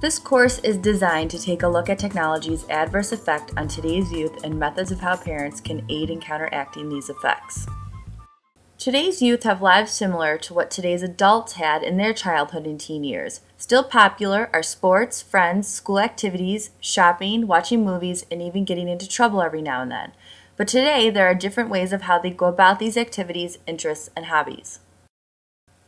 This course is designed to take a look at technology's adverse effect on today's youth and methods of how parents can aid in counteracting these effects. Today's youth have lives similar to what today's adults had in their childhood and teen years. Still popular are sports, friends, school activities, shopping, watching movies, and even getting into trouble every now and then. But today, there are different ways of how they go about these activities, interests, and hobbies.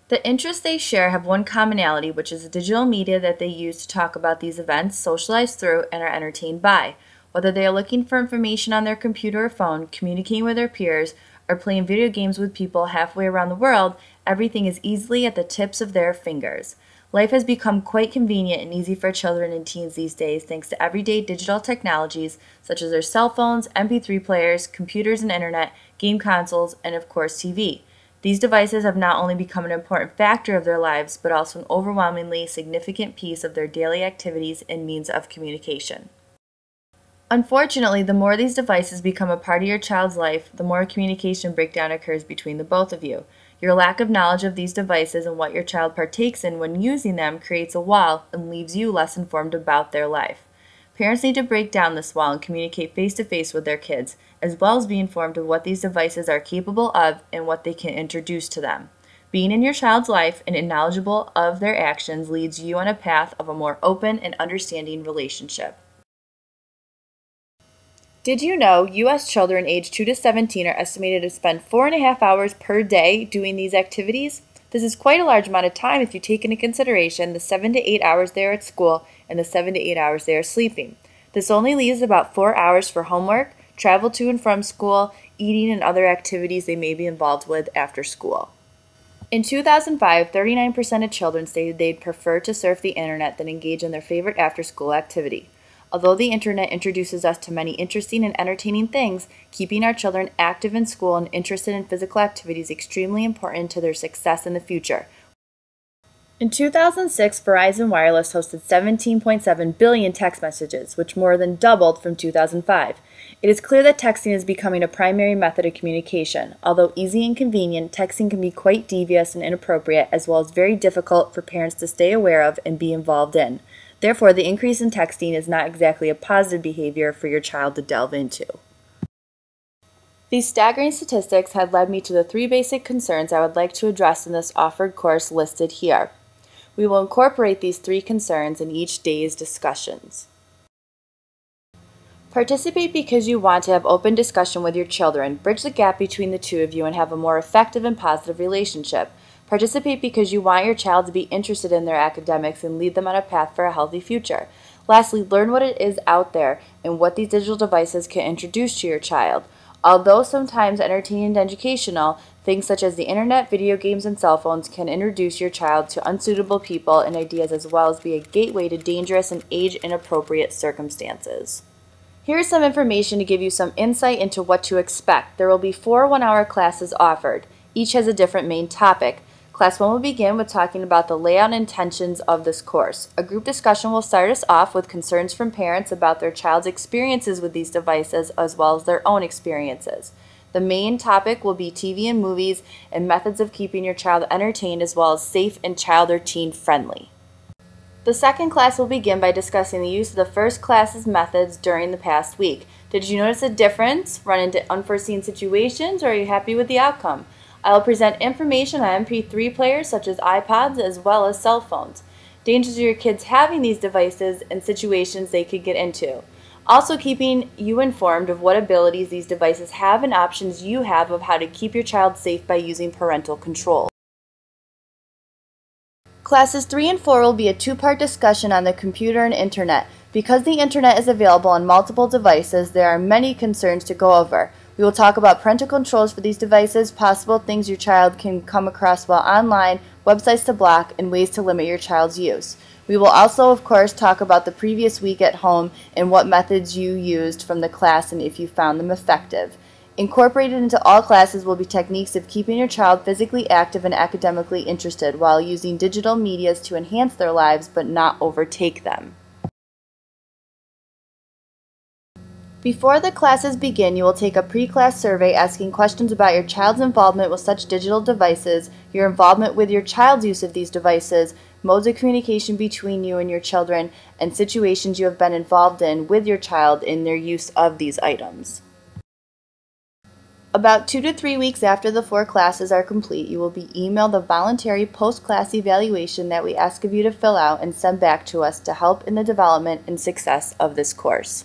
The interests they share have one commonality, which is the digital media that they use to talk about these events, socialize through, and are entertained by. Whether they are looking for information on their computer or phone, communicating with their peers, or playing video games with people halfway around the world, everything is easily at the tips of their fingers. Life has become quite convenient and easy for children and teens these days thanks to everyday digital technologies such as their cell phones, MP3 players, computers and internet, game consoles, and of course TV. These devices have not only become an important factor of their lives, but also an overwhelmingly significant piece of their daily activities and means of communication. Unfortunately, the more these devices become a part of your child's life, the more communication breakdown occurs between the both of you. Your lack of knowledge of these devices and what your child partakes in when using them creates a wall and leaves you less informed about their life. Parents need to break down this wall and communicate face-to-face with their kids, as well as be informed of what these devices are capable of and what they can introduce to them. Being in your child's life and knowledgeable of their actions leads you on a path of a more open and understanding relationship. Did you know U.S. children aged 2 to 17 are estimated to spend 4.5 hours per day doing these activities? This is quite a large amount of time if you take into consideration the 7 to 8 hours they are at school and the 7 to 8 hours they are sleeping. This only leaves about 4 hours for homework, travel to and from school, eating, and other activities they may be involved with after school. In 2005, 39% of children stated they'd prefer to surf the internet than engage in their favorite after-school activity. Although the internet introduces us to many interesting and entertaining things, keeping our children active in school and interested in physical activity is extremely important to their success in the future. In 2006, Verizon Wireless hosted 17.7 billion text messages, which more than doubled from 2005. It is clear that texting is becoming a primary method of communication. Although easy and convenient, texting can be quite devious and inappropriate, as well as very difficult for parents to stay aware of and be involved in. Therefore, the increase in texting is not exactly a positive behavior for your child to delve into. These staggering statistics had led me to the 3 basic concerns I would like to address in this offered course listed here. We will incorporate these 3 concerns in each day's discussions. Participate because you want to have open discussion with your children, bridge the gap between the two of you, and have a more effective and positive relationship. Participate because you want your child to be interested in their academics and lead them on a path for a healthy future. Lastly, learn what it is out there and what these digital devices can introduce to your child. Although sometimes entertaining and educational, things such as the internet, video games, and cell phones can introduce your child to unsuitable people and ideas, as well as be a gateway to dangerous and age-inappropriate circumstances. Here is some information to give you some insight into what to expect. There will be 4 one-hour classes offered. Each has a different main topic. Class 1 will begin with talking about the layout and intentions of this course. A group discussion will start us off with concerns from parents about their child's experiences with these devices as well as their own experiences. The main topic will be TV and movies and methods of keeping your child entertained as well as safe and child or teen friendly. The second class will begin by discussing the use of the first class's methods during the past week. Did you notice a difference, run into unforeseen situations, or are you happy with the outcome? I will present information on MP3 players such as iPods as well as cell phones. Dangers of your kids having these devices and situations they could get into. Also keeping you informed of what abilities these devices have and options you have of how to keep your child safe by using parental control. Classes 3 and 4 will be a 2-part discussion on the computer and internet. Because the internet is available on multiple devices, there are many concerns to go over. We will talk about parental controls for these devices, possible things your child can come across while online, websites to block, and ways to limit your child's use. We will also, of course, talk about the previous week at home and what methods you used from the class and if you found them effective. Incorporated into all classes will be techniques of keeping your child physically active and academically interested while using digital medias to enhance their lives but not overtake them. Before the classes begin, you will take a pre-class survey asking questions about your child's involvement with such digital devices, your involvement with your child's use of these devices, modes of communication between you and your children, and situations you have been involved in with your child in their use of these items. About 2 to 3 weeks after the 4 classes are complete, you will be emailed a voluntary post-class evaluation that we ask of you to fill out and send back to us to help in the development and success of this course.